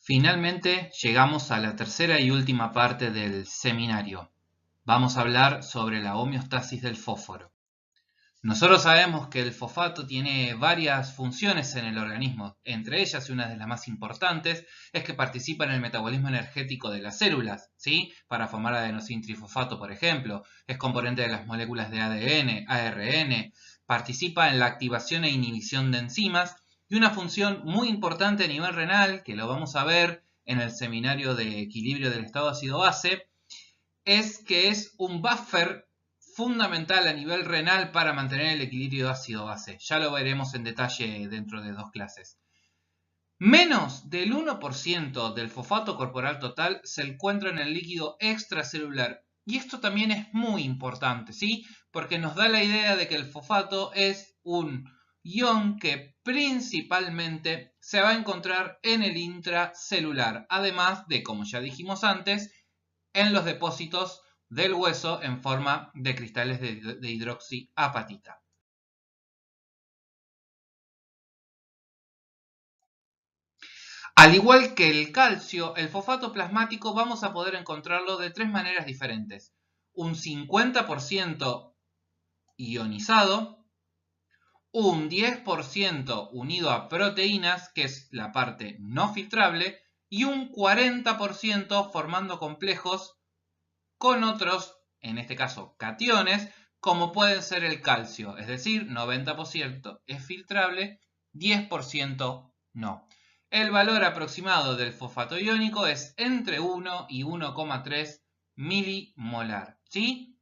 Finalmente llegamos a la tercera y última parte del seminario. Vamos a hablar sobre la homeostasis del fósforo. Nosotros sabemos que el fosfato tiene varias funciones en el organismo, entre ellas y una de las más importantes es que participa en el metabolismo energético de las células, ¿sí? Para formar adenosintrifosfato, por ejemplo, es componente de las moléculas de ADN, ARN, participa en la activación e inhibición de enzimas y una función muy importante a nivel renal, que lo vamos a ver en el seminario de equilibrio del estado ácido-base, es que es un buffer fundamental a nivel renal para mantener el equilibrio ácido-base. Ya lo veremos en detalle dentro de 2 clases. Menos del 1% del fosfato corporal total se encuentra en el líquido extracelular. Y esto también es muy importante, ¿sí? Porque nos da la idea de que el fosfato es un ion que principalmente se va a encontrar en el intracelular. Además de, como ya dijimos antes, en los depósitos del hueso en forma de cristales de hidroxiapatita. Al igual que el calcio, el fosfato plasmático vamos a poder encontrarlo de 3 maneras diferentes. Un 50% ionizado, un 10% unido a proteínas, que es la parte no filtrable, y un 40% formando complejos con otros, en este caso cationes, como pueden ser el calcio, es decir, 90% es filtrable, 10% no. El valor aproximado del fosfato iónico es entre 1 y 1,3 milimolar, ¿sí?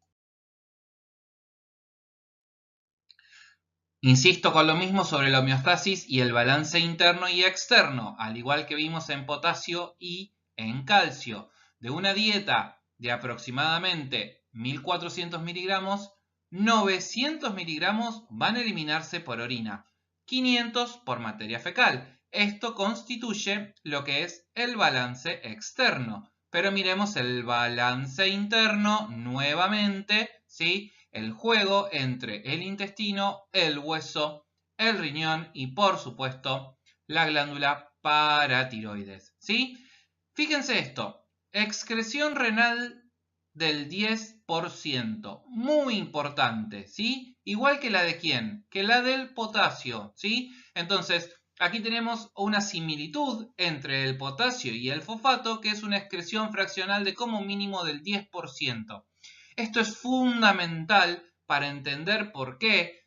Insisto con lo mismo sobre la homeostasis y el balance interno y externo, al igual que vimos en potasio y en calcio. De una dieta de aproximadamente 1400 miligramos, 900 miligramos van a eliminarse por orina, 500 por materia fecal. Esto constituye lo que es el balance externo. Pero miremos el balance interno nuevamente, ¿sí? El juego entre el intestino, el hueso, el riñón y, por supuesto, la glándula paratiroides, ¿sí? Fíjense esto, excreción renal del 10%, muy importante, ¿sí? Igual que la de ¿quién? Que la del potasio, ¿sí? Entonces, aquí tenemos una similitud entre el potasio y el fosfato, que es una excreción fraccional de como mínimo del 10%. Esto es fundamental para entender por qué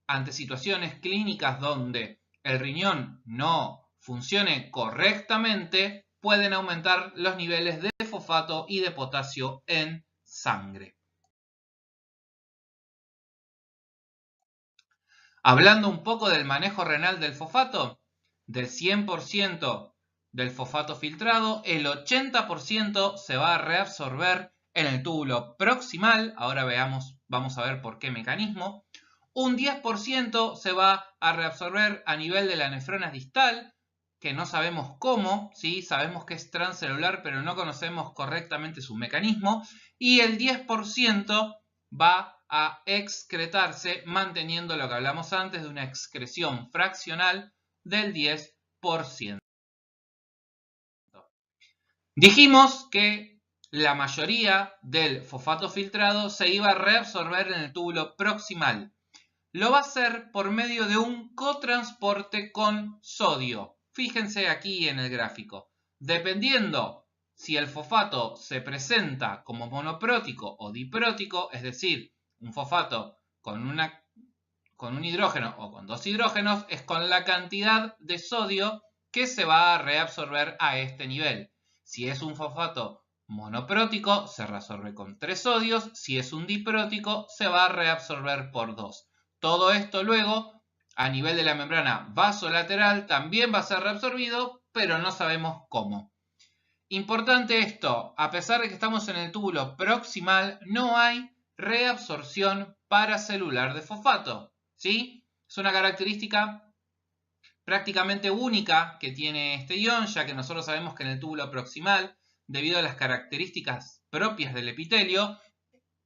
ante situaciones clínicas donde el riñón no funcione correctamente, pueden aumentar los niveles de fosfato y de potasio en sangre. Hablando un poco del manejo renal del fosfato, del 100% del fosfato filtrado, el 80% se va a reabsorber en el túbulo proximal. Ahora vamos a ver por qué mecanismo. Un 10% se va a reabsorber a nivel de la nefrona distal, que no sabemos cómo, ¿sí? Sabemos que es transcelular, pero no conocemos correctamente su mecanismo. Y el 10% va a excretarse manteniendo lo que hablamos antes de una excreción fraccional del 10%. Dijimos que la mayoría del fosfato filtrado se iba a reabsorber en el túbulo proximal. Lo va a hacer por medio de un cotransporte con sodio. Fíjense aquí en el gráfico. Dependiendo si el fosfato se presenta como monoprótico o diprótico, es decir, un fosfato con un hidrógeno o con 2 hidrógenos, es con la cantidad de sodio que se va a reabsorber a este nivel. Si es un fosfato monoprótico, se reabsorbe con 3 sodios. Si es un diprótico, se va a reabsorber por 2. Todo esto luego, a nivel de la membrana vasolateral, también va a ser reabsorbido, pero no sabemos cómo. Importante esto, a pesar de que estamos en el túbulo proximal, no hay reabsorción paracelular de fosfato, ¿sí? Es una característica prácticamente única que tiene este ion, ya que nosotros sabemos que en el túbulo proximal, debido a las características propias del epitelio,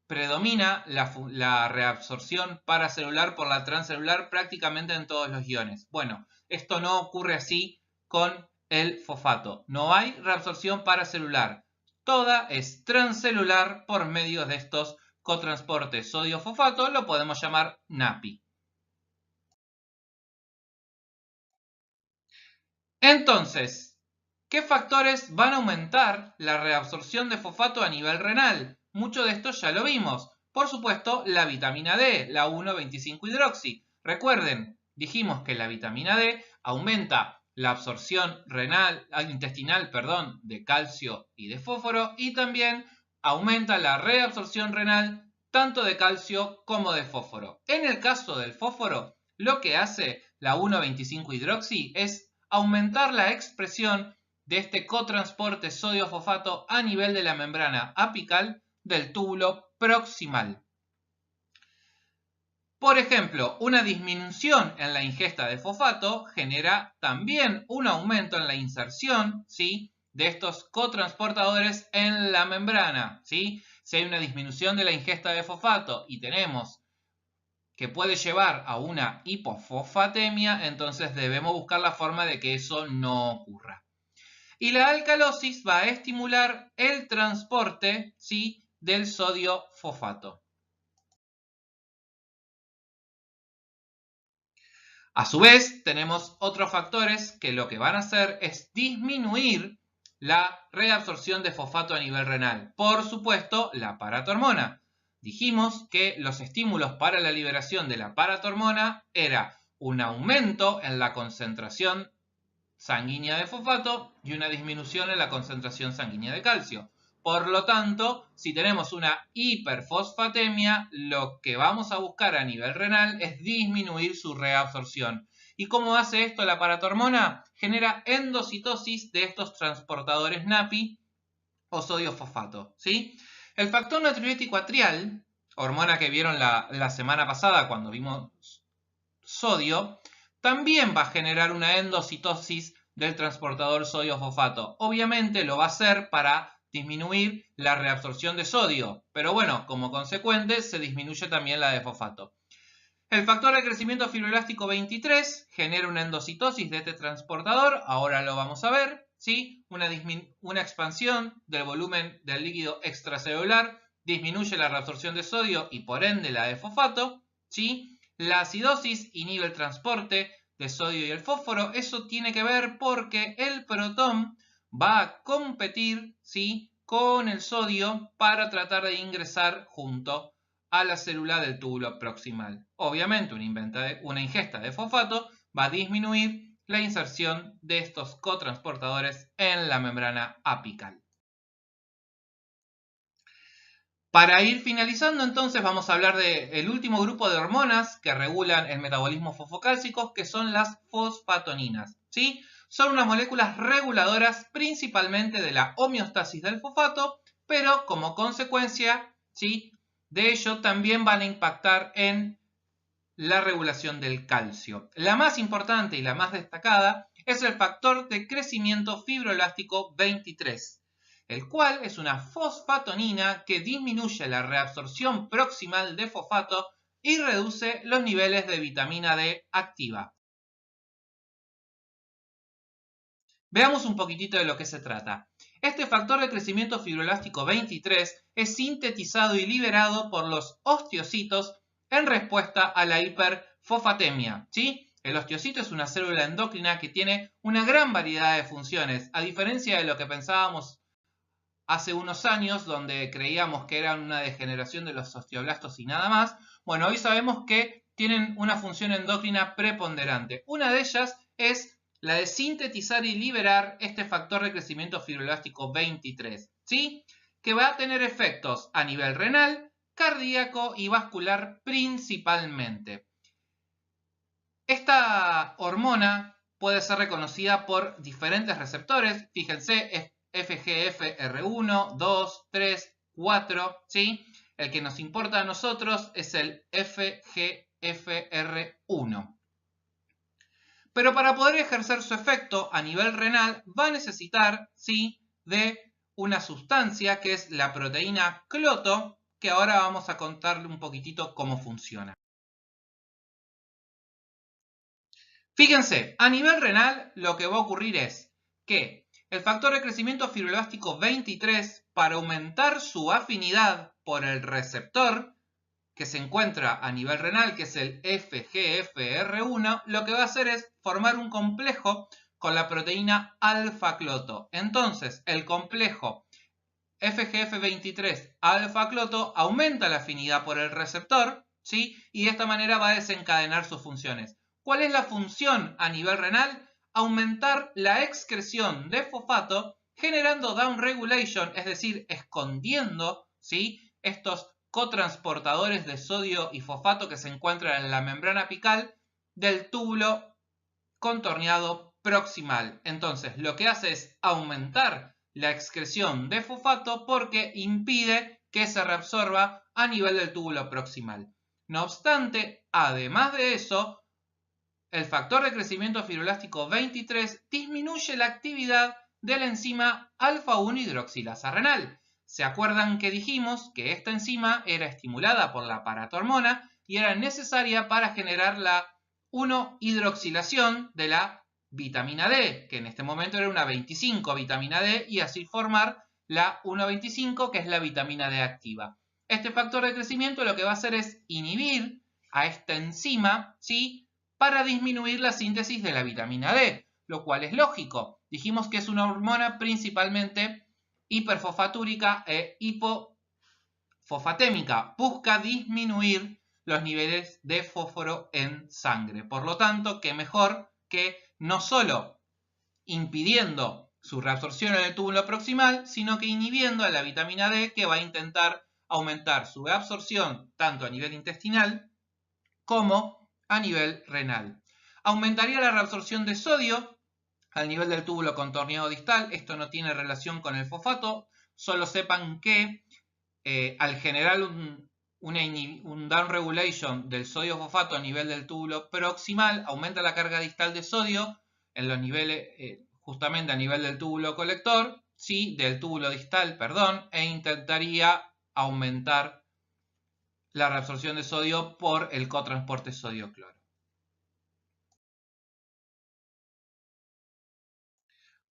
predomina la reabsorción paracelular por la transcelular prácticamente en todos los iones. Bueno, esto no ocurre así con el fosfato. No hay reabsorción paracelular. Toda es transcelular por medio de estos cotransportes sodio-fosfato. Lo podemos llamar NAPI. Entonces, ¿qué factores van a aumentar la reabsorción de fosfato a nivel renal? Mucho de esto ya lo vimos. Por supuesto, la vitamina D, la 1,25-hidroxi. Recuerden, dijimos que la vitamina D aumenta la absorción intestinal de calcio y de fósforo y también aumenta la reabsorción renal tanto de calcio como de fósforo. En el caso del fósforo, lo que hace la 1,25-hidroxi es aumentar la expresión de este cotransporte sodio-fosfato a nivel de la membrana apical del túbulo proximal. Por ejemplo, una disminución en la ingesta de fosfato genera también un aumento en la inserción, ¿sí?, de estos cotransportadores en la membrana, ¿sí? Si hay una disminución de la ingesta de fosfato y tenemos que puede llevar a una hipofosfatemia, entonces debemos buscar la forma de que eso no ocurra. Y la alcalosis va a estimular el transporte, ¿sí?, del sodio fosfato. A su vez, tenemos otros factores que lo que van a hacer es disminuir la reabsorción de fosfato a nivel renal. Por supuesto, la paratormona. Dijimos que los estímulos para la liberación de la paratormona era un aumento en la concentración sanguínea de fosfato y una disminución en la concentración sanguínea de calcio. Por lo tanto, si tenemos una hiperfosfatemia, lo que vamos a buscar a nivel renal es disminuir su reabsorción. ¿Y cómo hace esto la paratormona? Genera endocitosis de estos transportadores NAPI o sodio fosfato, ¿sí? El factor natriurético atrial, hormona que vieron la semana pasada cuando vimos sodio, también va a generar una endocitosis del transportador sodio-fosfato. Obviamente lo va a hacer para disminuir la reabsorción de sodio, pero bueno, como consecuente se disminuye también la de fosfato. El factor de crecimiento fibroelástico 23 genera una endocitosis de este transportador, ahora lo vamos a ver, ¿sí? Una expansión del volumen del líquido extracelular disminuye la reabsorción de sodio y por ende la de fosfato, ¿sí? La acidosis inhibe el transporte de sodio y el fósforo. Eso tiene que ver porque el protón va a competir, ¿sí?, con el sodio para tratar de ingresar junto a la célula del túbulo proximal. Obviamente, una ingesta de fosfato va a disminuir la inserción de estos cotransportadores en la membrana apical. Para ir finalizando, entonces, vamos a hablar del último grupo de hormonas que regulan el metabolismo fosfocálcico, que son las fosfatoninas, ¿sí? Son unas moléculas reguladoras principalmente de la homeostasis del fosfato, pero como consecuencia, ¿sí?, de ello también van a impactar en la regulación del calcio. La más importante y la más destacada es el factor de crecimiento fibroelástico 23. El cual es una fosfatonina que disminuye la reabsorción proximal de fosfato y reduce los niveles de vitamina D activa. Veamos un poquitito de lo que se trata. Este factor de crecimiento fibroelástico 23 es sintetizado y liberado por los osteocitos en respuesta a la hiperfosfatemia, ¿sí? El osteocito es una célula endocrina que tiene una gran variedad de funciones, a diferencia de lo que pensábamos hace unos años, donde creíamos que era una degeneración de los osteoblastos y nada más. Bueno, hoy sabemos que tienen una función endocrina preponderante. Una de ellas es la de sintetizar y liberar este factor de crecimiento fibroelástico 23, ¿sí?, que va a tener efectos a nivel renal, cardíaco y vascular principalmente. Esta hormona puede ser reconocida por diferentes receptores. Fíjense, FGFR1, 2, 3, 4, ¿sí? El que nos importa a nosotros es el FGFR1. Pero para poder ejercer su efecto a nivel renal va a necesitar, ¿sí?, de una sustancia que es la proteína cloto, que ahora vamos a contarle un poquitito cómo funciona. Fíjense, a nivel renal lo que va a ocurrir es que el factor de crecimiento fibroelástico 23, para aumentar su afinidad por el receptor que se encuentra a nivel renal, que es el FGFR1, lo que va a hacer es formar un complejo con la proteína alfa-cloto. Entonces, el complejo FGF23 alfa-cloto aumenta la afinidad por el receptor, ¿sí? Y de esta manera va a desencadenar sus funciones. ¿Cuál es la función a nivel renal? Aumentar la excreción de fosfato generando downregulation, es decir, escondiendo, ¿sí?, estos cotransportadores de sodio y fosfato que se encuentran en la membrana apical del túbulo contorneado proximal. Entonces, lo que hace es aumentar la excreción de fosfato porque impide que se reabsorba a nivel del túbulo proximal. No obstante, además de eso, el factor de crecimiento fibroelástico 23 disminuye la actividad de la enzima alfa-1 hidroxilasa renal. ¿Se acuerdan que dijimos que esta enzima era estimulada por la paratormona y era necesaria para generar la 1-hidroxilación de la vitamina D, que en este momento era una 25 vitamina D, y así formar la 1,25, que es la vitamina D activa? Este factor de crecimiento lo que va a hacer es inhibir a esta enzima, ¿sí?, para disminuir la síntesis de la vitamina D, lo cual es lógico. Dijimos que es una hormona principalmente hiperfosfatúrica e hipofosfatémica. Busca disminuir los niveles de fósforo en sangre. Por lo tanto, qué mejor que no solo impidiendo su reabsorción en el túbulo proximal, sino que inhibiendo a la vitamina D, que va a intentar aumentar su absorción tanto a nivel intestinal como a nivel renal. Aumentaría la reabsorción de sodio al nivel del túbulo contorneado distal. Esto no tiene relación con el fosfato. Solo sepan que al generar un downregulation del sodio fosfato a nivel del túbulo proximal, aumenta la carga distal de sodio en los niveles, justamente a nivel del túbulo colector, ¿sí?, del túbulo distal, perdón, e intentaría aumentar la reabsorción de sodio por el cotransporte sodio-cloro.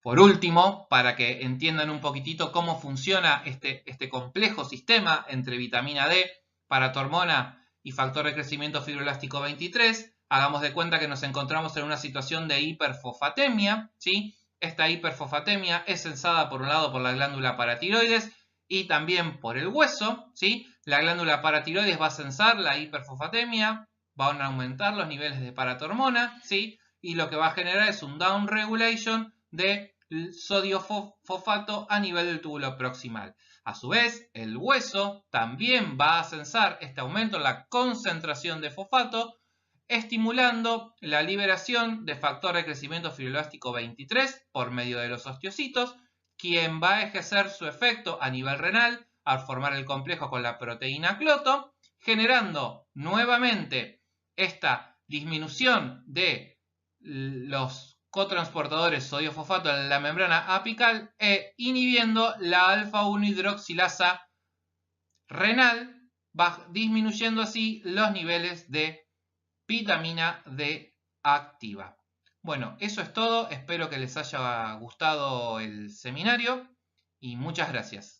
Por último, para que entiendan un poquitito cómo funciona este complejo sistema entre vitamina D, paratormona y factor de crecimiento fibroelástico 23, hagamos de cuenta que nos encontramos en una situación de hiperfosfatemia, ¿sí? Esta hiperfosfatemia es sensada por un lado por la glándula paratiroides y también por el hueso, ¿sí? La glándula paratiroides va a sensar la hiperfosfatemia, van a aumentar los niveles de paratormona, ¿sí? Y lo que va a generar es un downregulation de sodio fosfato a nivel del túbulo proximal. A su vez, el hueso también va a sensar este aumento en la concentración de fosfato, estimulando la liberación de factor de crecimiento fibroelástico 23 por medio de los osteocitos, quien va a ejercer su efecto a nivel renal al formar el complejo con la proteína cloto, generando nuevamente esta disminución de los cotransportadores sodio-fosfato en la membrana apical e inhibiendo la alfa-1 hidroxilasa renal, disminuyendo así los niveles de vitamina D activa. Bueno, eso es todo. Espero que les haya gustado el seminario y muchas gracias.